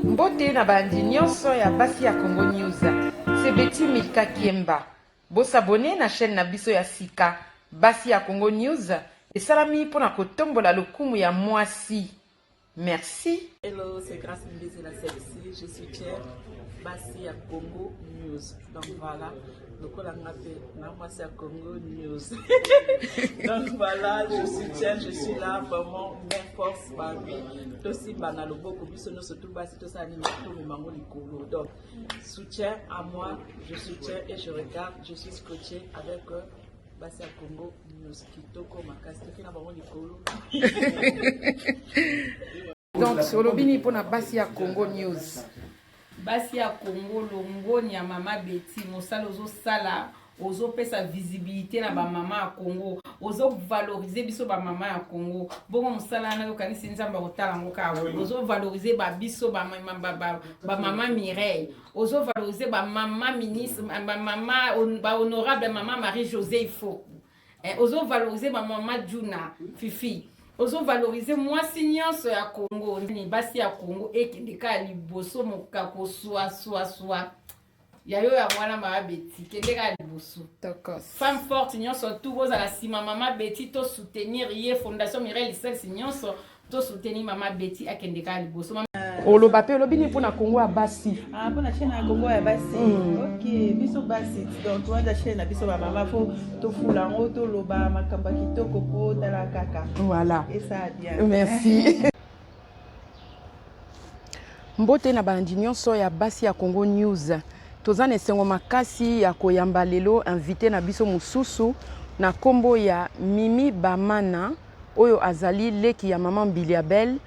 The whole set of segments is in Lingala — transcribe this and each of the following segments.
Mbote na bandi nyonso ya basi ya Congo News. C'est Betty Milka Kiemba. Bosabone na chaîne na biso ya sika basi ya Congo News esalami pona kotombola lokumu ya mwasi. Merci. Hello, c'est Grâce Mbezi la Sexy. Je suis Pierre, Bassi à Congo News. Donc voilà, donc on a Bassi à Congo News. Donc voilà, je soutiens, je suis là, vraiment, même force, bah oui. Aussi, banalo beaucoup, puis surtout Bassi, tout ça, animé, tout le mango, les couleurs. Donc, soutien à moi, je soutiens et je regarde, je suis scotché avec Bassi à Congo News. Kitoko, Makasi, tout le mango, les couleurs. Donc, solobini pour na basi ya Congo News. Basi ya Congo longoni ya mama Betty mosala ozo sala ozo pesa visibilité na ba mama ya Congo ozo valoriser biso ba mama ya Congo bongo mosala na yo kanisi nzamba kotala ngoka ozo valoriser ba biso ba mama Mireille ozo valoriser ba mama ministre ba mama ba honorable mama Marie José Ifo ozo valoriser ba mama Juna Fifi ozo valoriser mwasi nyonso ya Congo ni basi ya Congo ekendeka liboso mokako swa ya yo ya mwana mama Betty kendeka liboso D'accord. femme forte nyonso tout boza la sima mama Betty to soutenir ye fondation Mireille Lissex nyonso to soutenir mama Betty akendeka liboso Oloba pe olobini pour na Congo ya basi. Ah, pour la chaîne à Congo ya basi. Ok, biso basi. Donc toi la chaîne à biso ba mama fo to fulango to loba makamba kitoko po tala kaka. Voilà. Et ça bien. Merci. Mbote na bandi nyonso ya basi ya Congo News. Toza na esengo makasi ya koyamba lelo invité na biso mususu na kombo ya Mimi Bamana oyo azali leki ya maman Biliabel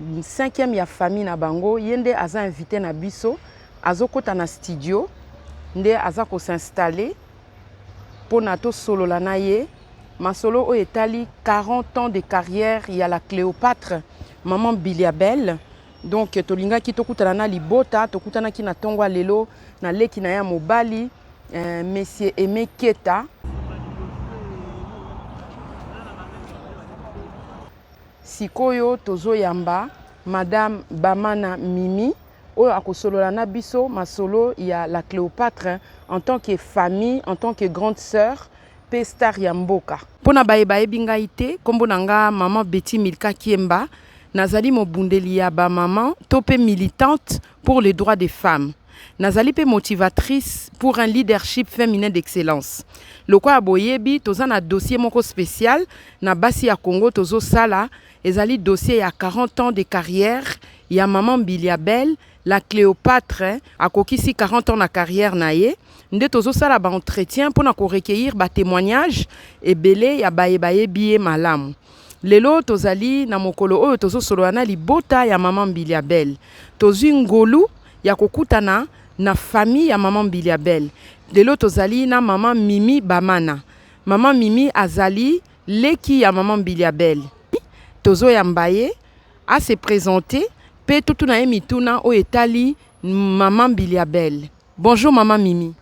5e ya famille na bango yende aza invité na biso azokota na studio nde aza ko s'installer pona to solola na ye masolo oyo etali 40 ans de carrière ya la Cléopâtre maman Biliabel. Donc tolingaki tokutana na libota tokutana ki na tongwa lelo na leki na ya mobali monsieur Aimé Keta sikoyo tozoyamba madame Bamana Mimi oyo akosolola na biso masolo ya la Cléopâtre en tant que famille en tant que grande sœur pe star ya mboka pona bayebi ngai te kombo nanga maman Betty Milka Kiemba nazali mobundeli ya ba maman topé militante pour les droits des femmes. Nazali pe motivatrice pour un leadership féminin d'excellence. Loko aboyebi toza na dossier moko spécial na basi ya Congo tozo sala ezali dossier ya 40 ans de carrière ya maman Biliabel la Cléopâtre akokisi 40 ans na carrière na ye nde tozo sala ba entretien pour na ko recueillir ba témoignage ebele ya bayebi malamu. Lelo tozali na mokolo oyo tozo solola na libota ya maman Biliabel. Tozwi ngolu ya kokutana na famille ya maman Biliabel. Lelo tozali na maman Mimi Bamana. Maman Mimi azali leki ya maman Biliabel. Tozo yambaye a se présenter pe tutu na emituna o etali maman Biliabel. Bonjour maman Mimi.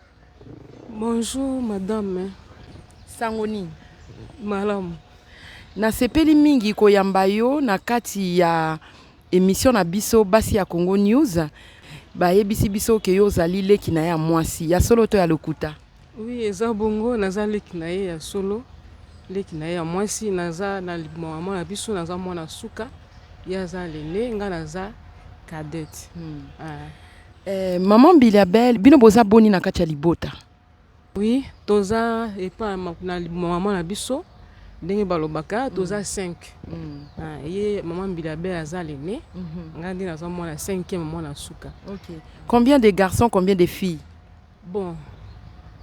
Bonjour madame. Sangoni. Malam. Na sepeli mingi koyamba yo na kati ya émission na biso basi ya Congo News bayebisi biso ke yo zali leki na ya mwasi ya solo to ya lokuta. Oui, eza bongo naza leki na ye ya solo leki na ye ya mwasi naza na mama na biso naza mwana suka ya za lene nga naza cadette. Maman Biliabel bino boza boni na kati ya libota. Oui, toza epa na mama na biso ndenge balobaka toza 5. Ye maman Biliabel aza lene nga ndi naza mwana 5e mwana suka. OK. Combien de garçons, combien de filles? Bon,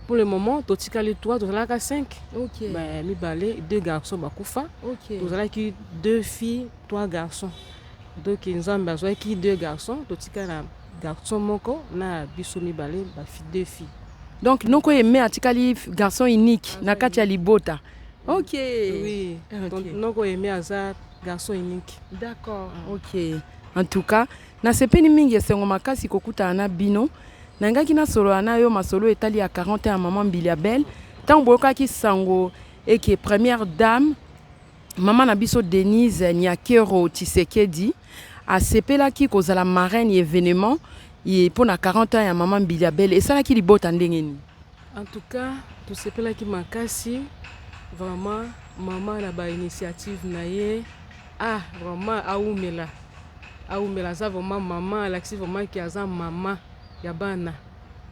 pour le moment totikali 3 tozalaka 5. OK. Ben mibale 2 garçons bakufa. OK. Tozalaki 2 filles 3 garçons. Donc nzambe azwaki 2 garçons totika na garçon moko na biso mibale ba 2 filles. Donc noko aimé atikali garçon unique na kati ya libota. OK. Oui. Okay. Donc noko aimé aza garçon unique. D'accord. OK. En tout cas, na sepeni mingi esengo makasi kokuta na bino. Nangaki na solo na yo masolo etali ya 40 ans maman Biliabel. Tant bokaki sango et que première dame maman na biso Denise Nyakero Tshisekedi asepelaki kozala marraine événement ye pona 40 ans ya maman Mbiliabel esalaki libota ndenge nini? En tout cas tosepelaki makasi vraiment maman na ba initiative na ye vraiment aumela za vraiment maman alakisi vraiment ki aza maman ya bana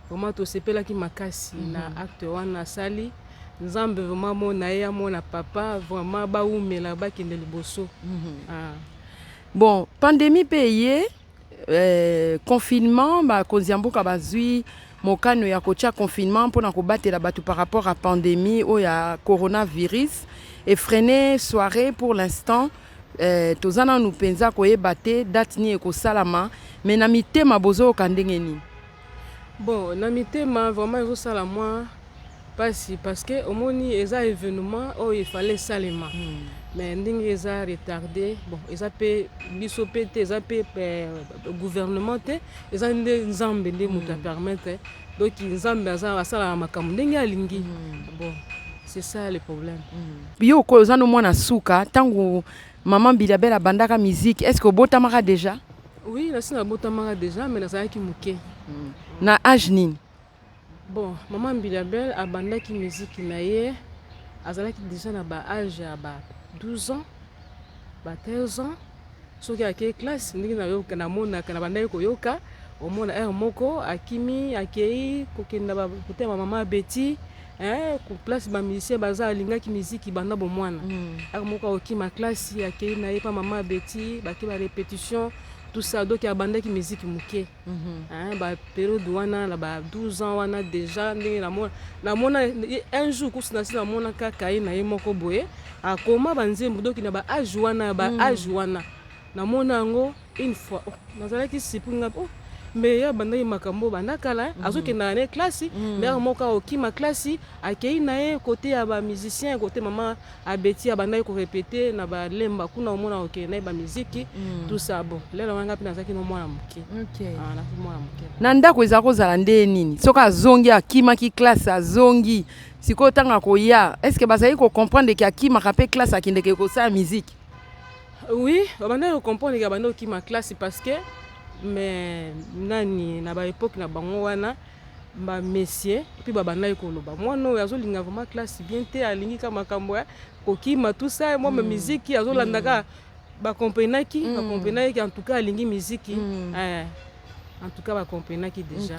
vraiment tosepelaki makasi na acte wana sali nzambe vraiment mona ye mona papa vraiment baumela bakende liboso. Bon pandémie payé confinement bakonzi mboka bazwi mokano ya kotia confinement mpona kobatela bato par rapport à pandémie ou ya coronavirus et freiner soirée pour l'instant tozana nous penza koyeba te date ni ekosalama mais na mitema bozoyoka ndenge nini? Bon na mitema vraiment ezosala mwa pasi parce que omoni eza événement oyo efale esalema mais ndenge eza retardé bon eza pe biso pe te eza pe gouvernement te eza nde nzambe nde moto apermettre donc nzambe aza asala makambo ndenge alingi. Bon c'est ça le problème. Yo ko oza no mwana suka tango maman Mbiliabel abandaka musique est-ce que obotamaka déjà? Oui nasi nabotamaka déjà mais nazalaki moke. Na âge nini? Bon maman Mbiliabel abandaki musique na ye azalaki déjà na ba âge ya ba 12 ans ba 13 ans soki akei classe ndenge nayoka namonaka na bandaki koyoka omona air moko akimi akei kokenda kotema mama Betty ku place ba musicien baza alingaki musique banda bomwana air moko okima classe akei na ye pa mama Betty baki ba répétition tout ça donc abandaki musique muke ba période wana na ba 12 ans wana déjà ndenge namona un jour kusina sina mona kaka ye na ye moko boye akoma banzembo donc na ba âge wana namona ngo une fois nazalaki sipinga mais ya bandaki makambo bandakala azokenda na classe mais moko okima classe akei na ye côté ya ba musicien côté maman Abeti abandaki ko répéter na ba lemba kuna omona okenda ba musique tout ça bon lelo wanga pina zaki no mwana muke. Na mwana muke na ndako eza kozala nde nini soki azongi akimaki classe azongi sikoyo tanga koya est-ce que bazali ko comprendre ki akimaka pe classe akendeke kosala musique? Oui babandaki ko comprendre ki abandaki okima classe parce que mais nani na ba époque na bango wana ba messieurs puis babandaki koloba mwana oyo azolinga vraiment classe bien te alingi ka makambo kokima tout ça moi ma musique azolandaka bakomprenaki en tout cas alingi musique en tout cas bakomprenaki déjà.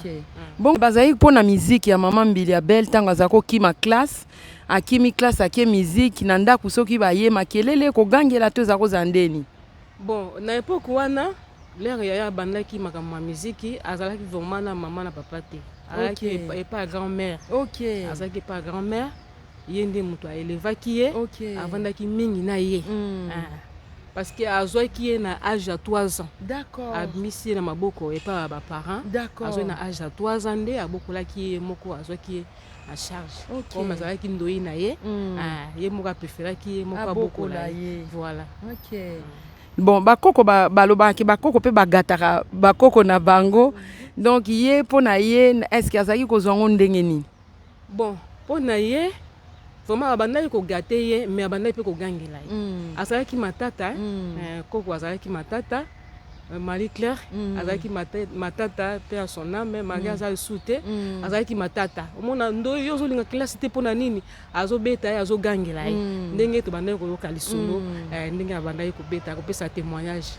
Bon bazali mpona musique ya maman Mbiliabel ntango azali kokima classe akimi classe ake musique na ndako soki baye makelele kogangela to eza kozala ndeni? Bon na époque wana l'air ya bandaki makambo ya musique azalaki vraiment na maman na papa te azalaki et pas grand-mère. Azalaki pas grand-mère ye nde moto aelevaki ye avandaki mingi na ye parce que azwaki ye na âge ya 3 ans. D'accord. Abimisi ye na maboko et pas ba parents. D'accord. Azwaki na âge ya 3 ans nde abokolaki ye moko azwaki ye à charge. Comme azalaki ndoi na ye ye moko apréféraki ye moko abokola ye. Voilà. Bon bakoko balobaki bakoko pe bagataka bakoko na bango donc ye pona ye est-ce que azaki kozwango ndenge nini? Bon pona ye vraiment abandaki ko gâter ye mais abandaki pe ko gangela ye azalaki matata koko azalaki matata Marie Claire azalaki matata pe à son âme Marie azali soute azalaki matata omona ndo yo zolinga classe te pona nini azobeta ye azogangela ye ndenge to bandaki koyoka lisolo ndenge abandaki kobeta kopesa témoignage.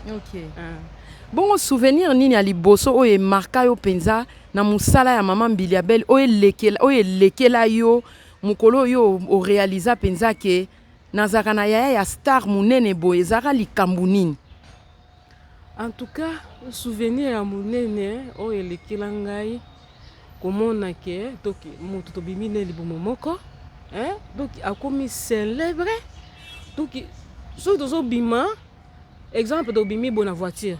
Bon souvenir nini ya liboso oyo emarka yo penza na musala ya maman Mbiliabel oyo elekela yo mukolo yo o réalisa penza ke nazaka na ya star munene boye ezaka likambo nini? En tout cas souvenir ya munene oyo elekela ngai komona ke toki moto tobimi ne libumu moko donc akomi célèbre donc so tozobima exemple tobimi bona voiture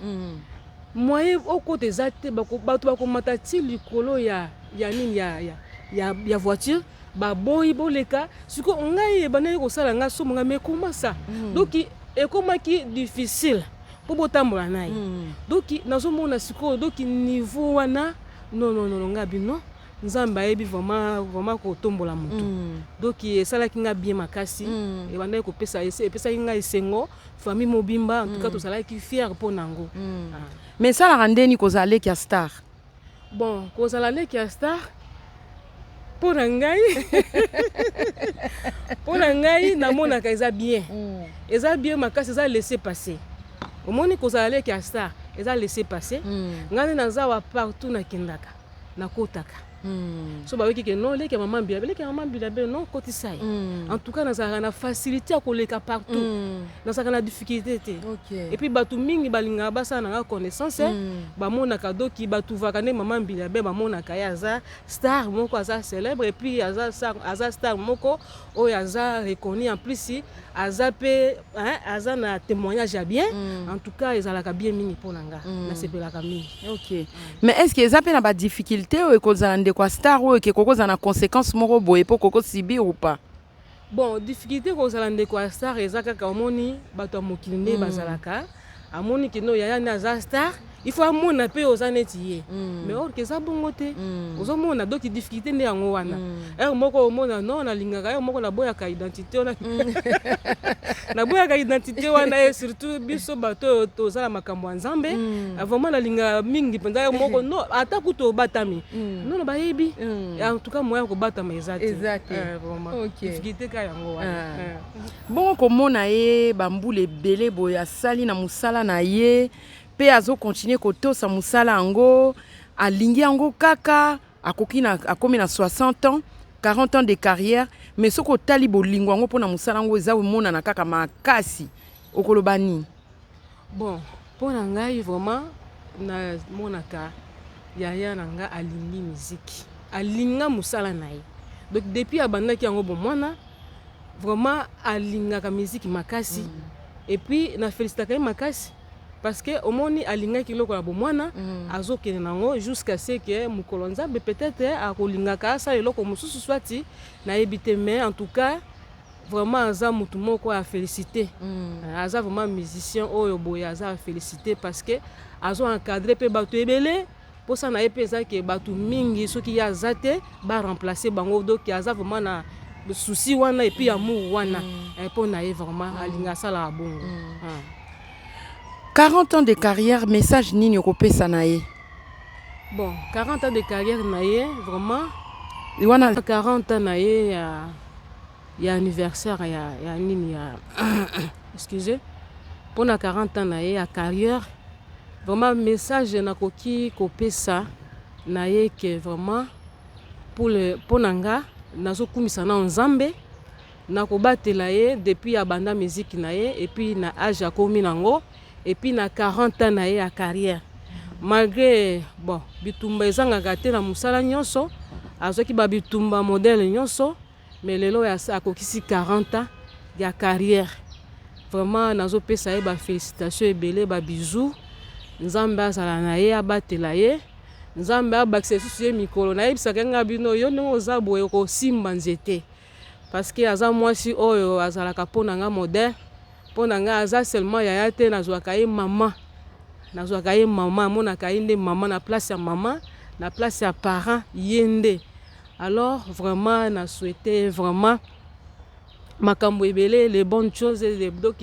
moyen okote eza te bato bakomata ti likolo ya nini ya voiture baboyi boleka siko ngai ebandaki kosala ngai somo ngai mais comment ça donc ekomaki difficile po botambola na ye donc nazomona sikoyo donc niveau wana non ngai bino nzambe ayebi vraiment kotombola moto donc esalaki nga bien makasi ebandaki kopesa epesaki nga esengo famille mobimba en tout cas tozalaki fier mpo nango. Mais esalaka ndeni kozala leki ya star? Bon, kozala leki ya star mpo na ngai namonaka eza bien makasi, eza laisser passer. Omoni kozala leki ya star eza laisser passer. Ngai naza wa partout nakendaka nakotaka so bayoki ke non leki ya maman Bilabé non kotisa ye. En tout cas nazalaka na facilité ya koleka partout, nazalaka na difficulté te. Et puis bato mingi balingaka basala nanga connaissance bamonaka doki batuvaka nde maman Bilabé bamonaka ye aza star moko aza célèbre, et puis aza star moko oyo aza reconnu en plus aza pe aza na témoignage ya bien. En tout cas ezalaka bien mingi mpo na nga nasepelaka mingi. Mais est-ce que eza pe na ba difficulté oyo ekozala ndeko ya star oyo ke kokozala na conséquence moko boye mpo kokosibir ou pas? Bon, difficulté kozala ndeko ya star eza kaka omoni bato ya mokili nde bazalaka amoni kino yaya nde aza star il faut amona pe oza neti ye mais or ke eza bongo te ozomona donc difficulté nde yango wana moko omona non nalingaka moko naboyaka identité naboyaka identité wana ye surtout biso bato oyo tozala makambo ya nzambe vraiment nalingaka mingi mpenza moko no ata kutu obatami nono bayebi en tout cas moya kobatama eza te vraiment difficulté ka yango wana. Bongo komona ye bambula ebele boye asali na mosala na ye pe azo continuer kotosa musala yango alingi yango kaka akomi na 60 ans 40 ans de carrière, mais soko otali bolingo yango mpona musala yango eza omonana kaka makasi okoloba nini? Bon, mpona ngai vraiment namonaka yaya na nga alingi miziki alinga musala na ye, donc depuis abandaki yango bomwana vraiment alingaka miziki makasi et puis na félicitaka ye makasi parce que omoni alingaki loko ya bomwana azokende nango jusqu'à ce que mokolo nzambe peut-être akolingaka asala eloko mosusu swati nayebi te, mais en tout cas vraiment aza mutu moko ya félicité aza vraiment musicien oyo boye aza félicité parce que azo encadré pe bato ebele posa na ye pe eza ke bato mingi soki ya aza te ba remplacer bango, donc aza vraiment na souci wana et puis amour wana mpo na ye vraiment alinga asala bongo. 40 ans de carrière, message nini okopesa na ye? Bon, 40 ans de carrière na ye, vraiment. 40 ans na ye, ya anniversaire, ya nini, excusez. Pour na 40 ans na ye, ya carrière, vraiment message nakoki kopesa na ye que vraiment pour nanga nazo kumisa na nzambe nakobatela ye depuis abanda musique na ye et puis na âge akomi nango. Et puis na 40 ans na ye ya carrière malgré bon bitumba ezangaka te na musala nyonso azoki ba bitumba modèle nyonso, mais lelo ya akokisi 40 ans ya carrière vraiment nazopesa ye ba félicitations ebele ba bisous, nzambe azala na ye abatela ye, nzambe abakisa susu ye mikolo nayebisaka nga bino yo ndenge oza boye kosimba nzete parce que aza mwasi oyo azalaka mpona nga modèle mpona nga aza seulement yaya te nazwaka ye mama amonaka ye nde mama na place ya mama na place ya parent ye nde. Alors vraiment na souhaité vraiment makambo ebele les bonnes choses donc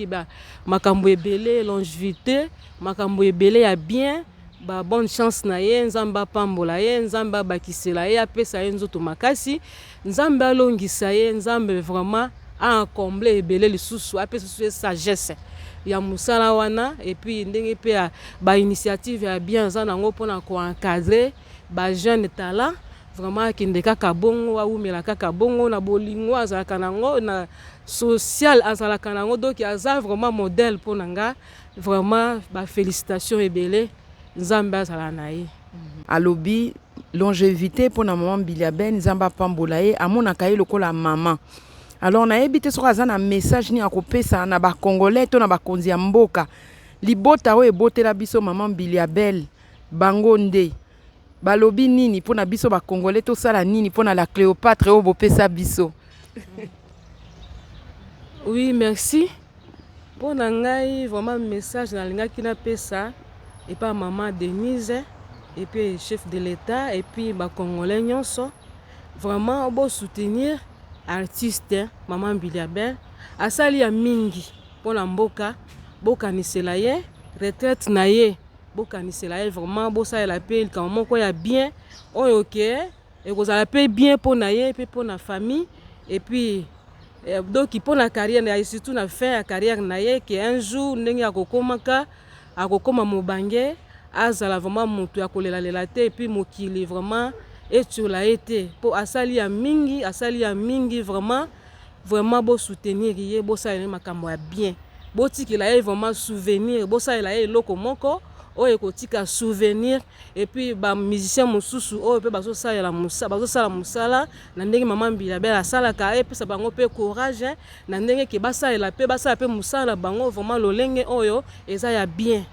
makambo ebele longévité makambo ebele ya bien ba bonne chance na ye, nzambe apambola ye, nzambe abakisela ye apesa ye nzoto makasi, nzambe alongisa ye, nzambe vraiment a comblé ebele lisusu apesa susu sagesse ya musala wana, et puis ndenge pe ba initiative ya bien za nango pona ko encadrer ba jeune talent vraiment kinde kaka bongo awumela kaka bongo na bolingo azalaka nango na social azalaka nango, donc aza vraiment modèle pona nga vraiment ba félicitations ebele nzambe azala na ye. Alobi longévité pona maman Bilabé nzambe apambola ye amonaka ye lokola maman. Alors na ebité soka za na message ni akopesa na ba congolais to na ba konzi ya mboka libota oyo ebotela biso maman Bilabé bango nde balobi nini pona biso ba congolais to sala nini pona la Cléopâtre oyo bopesa biso? Oui, merci. Pona ngai vraiment message na linga kina pesa et pas maman Denise et puis chef de l'État et puis ba Congolais nyonso vraiment bo soutenir artiste maman Biliabel asali ya mingi pona mboka bokanisela ye retraite na ye bokanisela ye vraiment bosalela pe quand moko ya bien oyo ke ekozala pe bien pona ye pe pona famille et puis donc pour la carrière et surtout na fin la carrière na ye que un jour ndenge akokomaka akokoma mobange azala vraiment mutu ya kolela lela te et puis mokili vraiment etula été pour asali ya mingi vraiment bo soutenir ye bo salela makambo ya bien bo tikela ye vraiment souvenir bo salela ye loko moko oyo kotika souvenir et puis ba musicien mosusu oyo pe bazo sala musala na ndenge maman Biliabel asalaka e pesa bango pe courage na ndenge ke basala pe musala bango vraiment lolenge oyo eza ya bien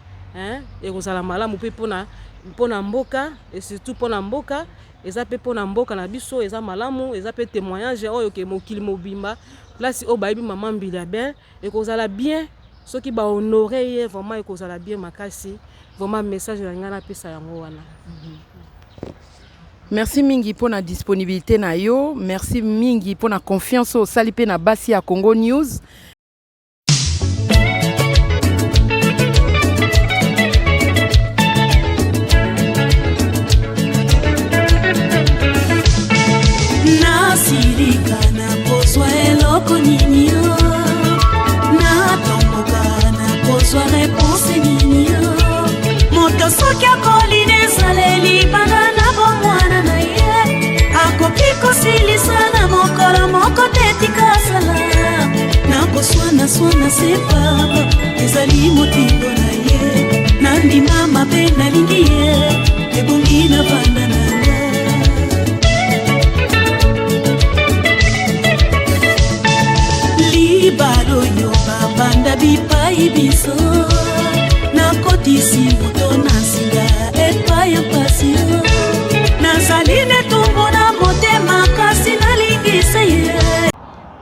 et kozala malamu pe pona mboka et surtout pona mboka eza pe pona mboka na biso eza malamu eza pe témoignage oyo ke mokili mobimba place o bayibi maman Biliabel et kozala bien soki ba honorer ye vraiment et kozala bien makasi vraiment message na ngana pesa yango wana. Merci mingi pour la disponibilité na yo, merci mingi pour la confiance au salipe na basi à Congo News. Nasirika na kozwa eloko nini yo na tomboka na kozwa réponse nini yo moto soki akoline ezaleli bana na bomwana na ye akoki kosilisa na mokolo moko te tikasala nakoswana sepa ezali motindo na ye nandima mabe nalingi ye ebongi na banda na nga libalo yo babanda bipai biso nakotisi moto na singa epai ya pasi nazali netumbu na motema kasi nalingisa ye.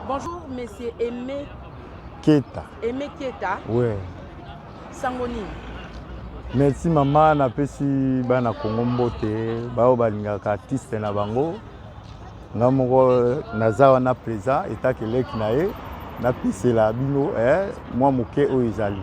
Bonjour monsieur Aimé Keta. Aimé Keta. Ouais. Sangoni. Merci maman napesi bana Kongo mbote bao balingaka artiste na bango ngamoko nazawa na présent etakeleki na ye napisela bino mwa moke oyo ezali.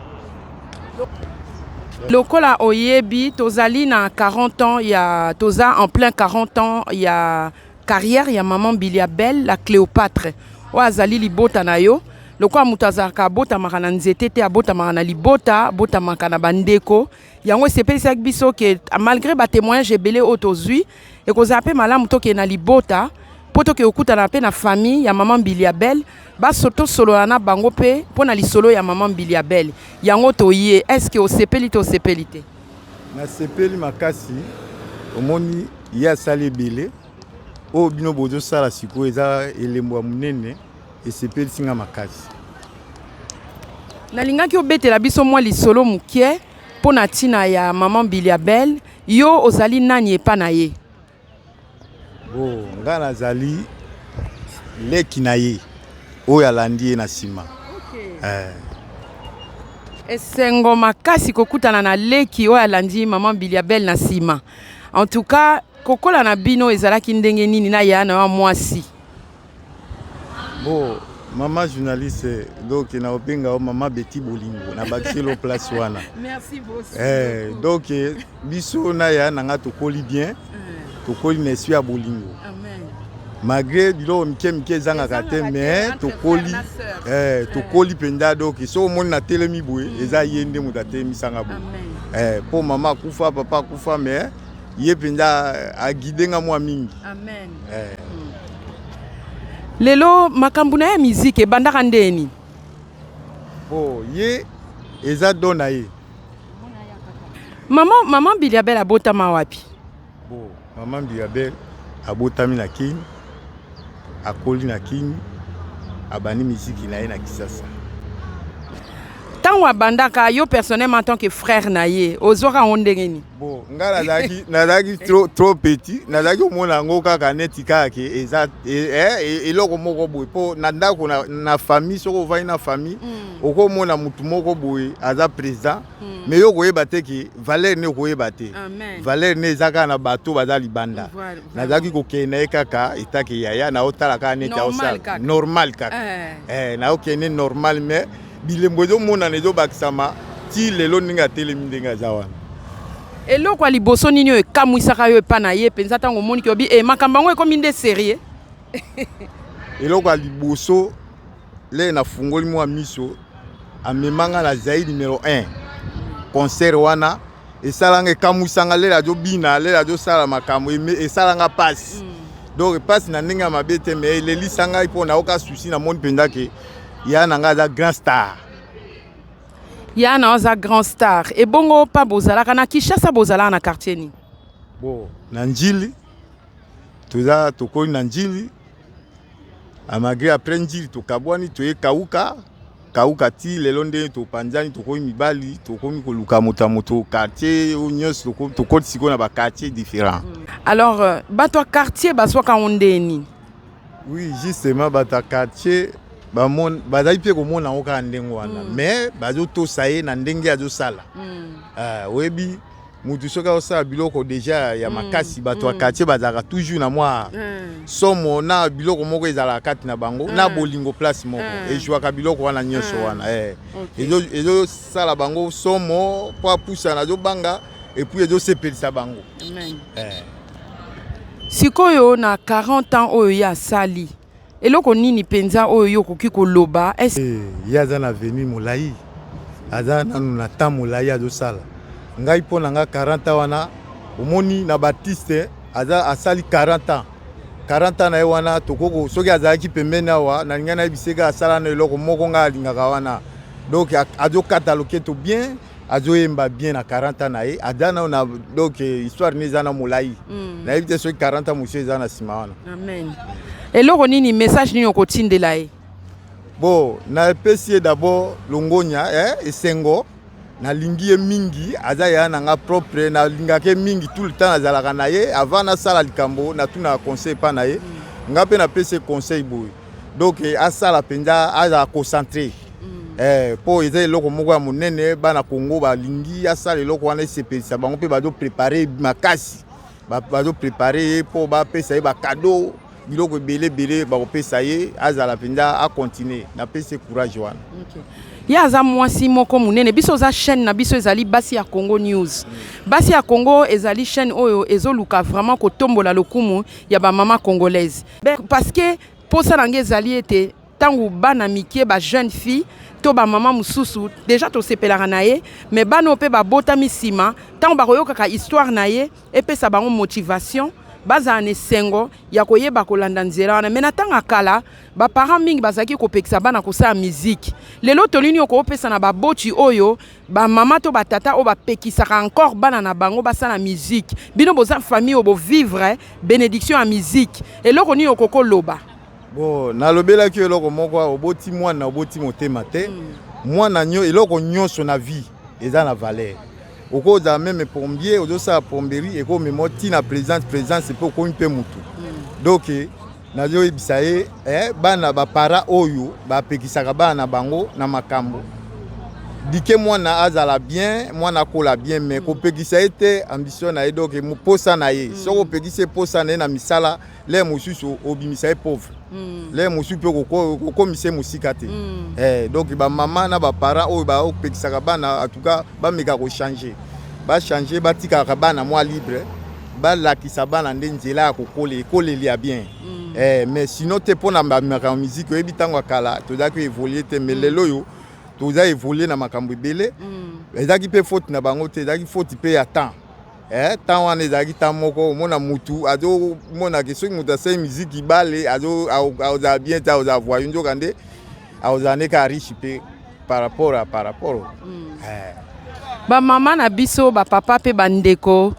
Lokola oyebi tozali na 40 ans ya toza en plein 40 ans ya carrière ya maman Biliabel la Cléopâtre o azali libota na yo lokola mutazaka abota makana nzete te abota makana libota bota makana bandeko yango sepelisa biso ke malgré ba témoignage ebele otozui e kozala pe malamu toke na libota poto ke okutana pe na famille ya maman Biliabel ba soto solo na bango pe pona lisolo ya maman Biliabel yango toye est-ce que osepeli to sepelite na sepeli makasi omoni ya sale belé o bino bozo sala siko eza elembo munene et sepeli singa makasi nalingaki obetela biso mwa lisolo mukie pona tina ya maman Biliabel yo ozali nani epa na ye bo nga nazali leki na ye oyo alandi ye na nsima. esengo makasi kokutana na leki oyo alandi maman Biliabel na nsima en tout cas kokola na bino ezalaki ndenge nini na ya na wa mwasi bo mama journaliste donc na obenga o mama Betty Bolingo na bakiselo place wana. Merci beaucoup. Donc biso na ya nanga tokoli bien tokoli na esui ya Bolingo. Amen. Malgré bilo mike zangaka te mais tokoli penda donc so moni na telemi boye eza yende mutate misanga bo. Po mama kufa papa kufa mais ye penda a guidenga mwa mingi. Amen. Lelo makambu na ya musique ebandaka ndeni bo ye eza dona ye maman Biliabel abotama wapi bo maman Biliabel abotami na Kini akoli na Kini abani musique na ye na Kisasa tant tant wa bandaka yo personnellement en tant que frère na ye ozwaka ondengeni. Bon nga nazalaki trop petit nazalaki omona yango kaka neti kaka eza eloko moko boye mpo na ndako na famille soko ovai na famille okomona mutu moko boye aza président mais yo koyeba te ke valeur ne koyeba te valeur ne eza kaka na bato baza libanda nazalaki kokende ye kaka etake yaya naotala kaka neti aosala normal kaka naokende normal mais bilembo ezomonana ezobakisama ti lelo ndenge atelemi ndenge aza wana. Eloko ya liboso nini oyo ekamwisaka yo epa na ye mpenza ntango omoni ki obi makambo yango ekomi nde serie. Eloko ya liboso le nafungoli mwa miso amemanga na Zaïre numéro 1 concert wana esalanga ekamwisanga lela azobina lela azosala makambo esalanga pasi donc pasi na ndenge ya mabe te me elelisanga mpo naoka susi na moni mpenza ke ya nanga aza grand star. Yana oza grand star. Et bongo pa bozalaka na Kinshasa bozalaka na quartier ni. Bon, na Njili. Toza tokoni na Njili. Amagre après Njili tokabwani toye Kauka ti lelo nde to panzani tokomi mibali tokomi koluka moto quartier nyos tokoti siko na ba quartier différents. Alors bato quartier baswaka ondeni. Oui, justement bato quartier bazali mpe komona ngo kaka ndenge wana mais bazotosa ye na ndenge azosala oyebi mutu soki azosala biloko deja ya makasi bato ya quartier bazalaka toujours na mwa somo na biloko moko ezalaka kati na bango na bolingo place moko ezwaka biloko wana nyonso wana ezosala bango somo mpo apusana azobanga epuis ezosepelisa bango. Sikoyo na 40 ans oyo ya sali eloko nini penza oyo yo koki koloba ye aza na avenir molai aza nanu na temps molai azosala ngai mpo na nga 40 wana omoni na Baptiste aza asali 40 ans na ye wana tokoko soki azalaki pembeni awa na linga nayebiseka asala na eloko moko ngai alingaka wana donc azokata loketo bien azoyemba bien na 40 ans na ye aza na donc histoire ne eza na molai nayebi te soki 40 ans monsieur eza na nsima wana. Amen. Eloko nini message nini okotindela ye? Bon, na epesi ye d'abord longonya esengo na lingi ye mingi aza ya nanga propre na lingake mingi tout le temps azalaka na ye avant na sala likambo na tuna conseil pa na ye nga pe na pesi conseil boy donc asala penza aza concentré po eza eloko moko ya monene bana Congo balingi asala eloko wana esepelisa bango mpe bazo préparer makasi bazo préparer po bapesa ye bakado biloko belé bakopesa ye azala penza a continuer na pesi courage wana. Ya aza mwasi moko munene biso za chaîne na biso ezali Basi ya Congo News. Basi ya Congo ezali chaîne oyo ezoluka vraiment kotombola lokumu ya ba mama congolaise. Parce que posa nange ezali ete tangu bana mikie ba jeune fille to ba mama mususu déjà to sepelaka na ye mais bano pe ba botami sima tangu bakoyokaka histoire na ye epesa bango motivation baza ne sengo ya koyeba kolanda nzela wana mena tanga kala ba parents mingi bazaki kopekisa bana kosala musique lelo tolini okopesa na baboti oyo ba mama to batata o bapekisaka encore bana na bango basala musique bino boza famille obo vivre bénédiction à musique eloko ni okoko loba. Bon nalobela ki eloko moko oboti mwana oboti motema te mwana nyo eloko nyonso na vie eza na valeur. Okoza même pombier ozosa pomberie eko memo tina présidence c'est pour ko mpe mutu donc nazo ebisa ye bana ba para oyo ba pekisaka bana bango na makambo dike mwana azala bien mwana kola bien mais ko pekisa ete ambition na ye donc muposa na ye soko pekise posa na na misala le mususu obimisa ye pauvre le mususu pe ko mise musika te donc ba mama na ba para oyo ba pekisaka bana en tout cas ba meka ko changer ba changer ba tika ka bana moi libre ba lakisa bana nde nzela ya kokole lia bien mais sinon te pona ba musique oyebi tango kala tozaki évoluer te mais lelo yo toza évoluer na makambo ebele ezaki pe faute na bango te ezaki faute pe ya temps temps wana ezalaki temps moko omona mutu azo mona ke soki mutu asali musique ibale aza bien te aza voyou nzoka nde aza neka riche pe par rapport ba mama na biso ba papa pe bandeko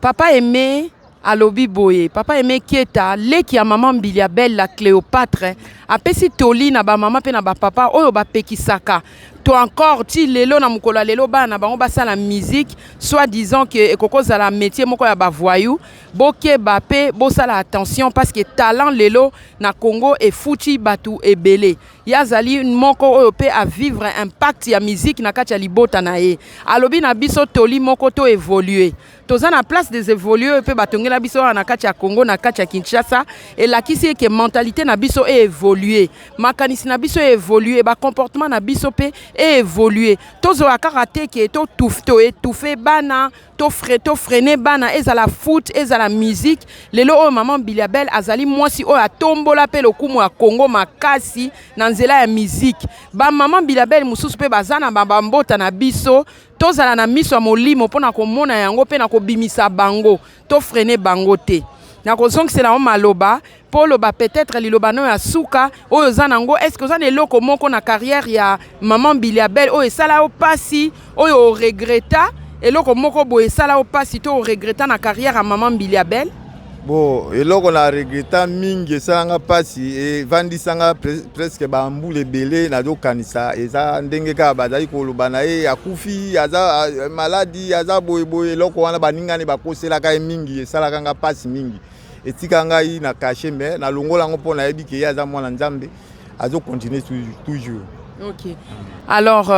papa aimé alobi boye papa Aimé Keita leki ya maman Mbiliabel la Cléopâtre apesi toli na ba mama pe na ba papa oyo bapekisaka to encore ti lelo na mukolo lelo bana bango basala musique soit disant que ekokoza la métier moko ya ba voyou boke bape bosala attention parce que talent lelo na Congo e futi batu ebele yazali moko oyo pe a vivre impact ya musique na kati ya libota na ye alobi na biso toli moko to évoluer toza na place des évoluer pe batongela biso na kati ya Congo na kati ya Kinshasa et la kisi ke mentalité na biso e évoluer makanisi na biso e évoluer ba comportement na biso pe e évoluer tozo akarate ke to étouffer bana to freiner bana ezala foot ezala musique lelo o maman Mbiliabel azali mwasi o atombola pe lokumu ya Congo makasi na nzela ya musique ba maman Mbiliabel mususu pe bazana ba mbota na biso tozala na miso ya molimo mpona komona yango pe na kobimisa bango to freiner bango te na kozongisela o maloba po loba peut-être liloba no ya suka oyo za nango est-ce que oza na eloko moko na carrière ya maman Mbiliabel oyo esala o pasi oyo o regreta eloko moko boye esala o pasi to o regreta na carrière ya maman Mbiliabel bon eloko na regreta mingi esalanga pasi evandisanga presque bambula ebele nazokanisa eza ndenge kaka bazali koloba na ye akufi aza maladi aza boyeboye eloko wana baningani bakoselaka ye mingi esalaka nga pasi mingi etika ngai na caché mais nalongola yango mpo nayebi ke ye aza mwana nzambe azocontinue toujours. Ok. Alors,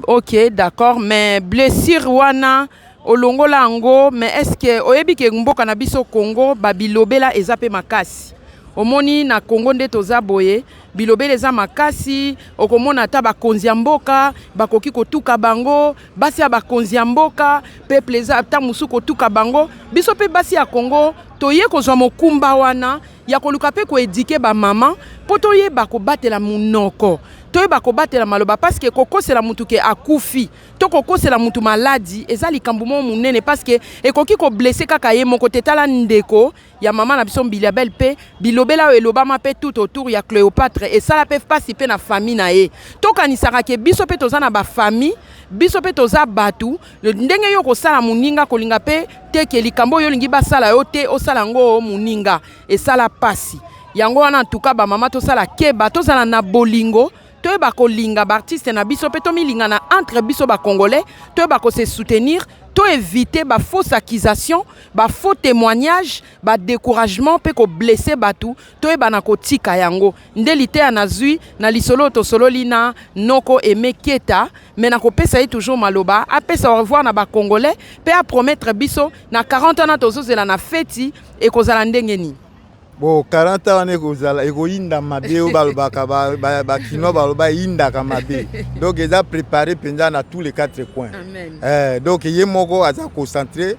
ok, d'accord, mais blessure wana olongola ango, mais est-ce que oyebi ke mboka na biso Congo babilobela eza pe makasi omoni na Congo nde toza boye bilobela eza makasi okomona ata bakonzi ya mboka bakoki kotuka bango basi ya bakonzi ya mboka peuple eza ata musu kotuka bango biso pe basi ya Congo toye kozwa mokumba wana ya koluka pe koedike ba mama po toyeba kobatela munoko toyeba kobatela maloba parce que kokosela mutu ke akufi to kokosela mutu maladi eza likambo mo munene parce que ekoki ko blesser kaka ye moko tetala ndeko ya mama na biso Mbiliabel pe bilobela elobama pe tout autour ya Cléopâtre et ça la pe pasi pe na famille na ye to kanisaka ke biso pe toza na ba famille biso pe toza batu ndenge yo kosala muninga kolinga pe te ke likambo yo lingi basala yo te osala ngo muninga et ça la pasi yango wana en tout cas ba mama to sala keba to sala na bolingo to ba ko linga ba artiste na biso pe to milinga na entre biso ba congolais to ba ko se soutenir to éviter ba fausse accusation ba faux témoignage ba découragement pe ko blesser batu to ba na ko tika yango ndelité anazui na lisolo to solo lina noko Aimé Keita mais na ko pesa yi toujours maloba apesa au revoir na ba congolais pe a promettre biso na 40 ans na to zela na feti e ko zala ndenge ni. Bon, 40 ans ekozala ekoyinda mabe o balobaka ba kino baloba yindaka mabe. Donc ils ont préparé pendant dans tous les quatre coins. Amen. Donc ye moko aza concentré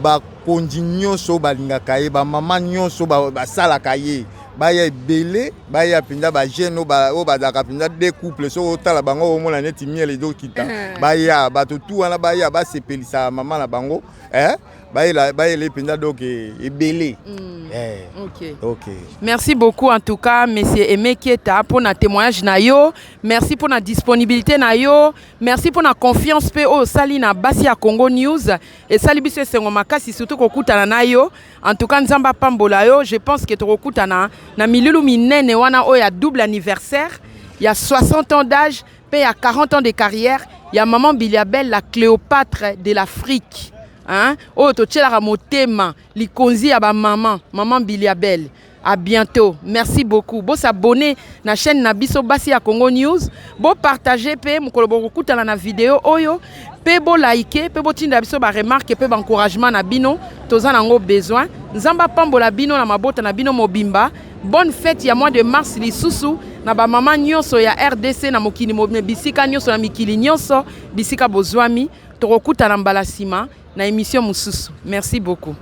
ba konjinyo so balingaka ye ba mama nyonso ba sala kaye. Ba ya belé, ba ya pinda ba jeune o ba daka pinda deux couples so tala bango o mona neti miel do kita. Ba ya ba to tout wana ba ya ba sepelisa mama na bango. Les pinda donc est belé. Ok. Merci beaucoup en tout cas monsieur Aimé Keita pour notre témoignage na yo. Merci pour notre disponibilité na yo. Merci pour notre confiance pe au sali na basi ya Congo News et sali biso sengo makasi surtout kokutana na yo. En tout cas nzamba pambola yo, je pense que tokutana na milulu minene wana o ya double anniversaire. Il y a 60 ans d'âge, pe il y a 40 ans de carrière. Il y a maman Mbiliabel la Cléopâtre de l'Afrique. Hein? Oh, to tchelaka motema, likonzi ya ba maman Mbiliabel. À bientôt. Merci beaucoup. Bo s'abonner na chaîne na biso basi ya Congo News. Bo partager pe mukolo bo kutana na vidéo oyo. Pe bo liker, pe bo tinda biso ba remarque pe ba encouragement na bino. Toza nango besoin. Nzamba pambola bino na mabota na bino mobimba. Bonne fête ya mois de mars lisusu na ba mama nyonso ya RDC na mokili bisika nyonso na mikili nyonso bisika bozwami. Tokokutana mbala sima na émission mususu. Merci beaucoup.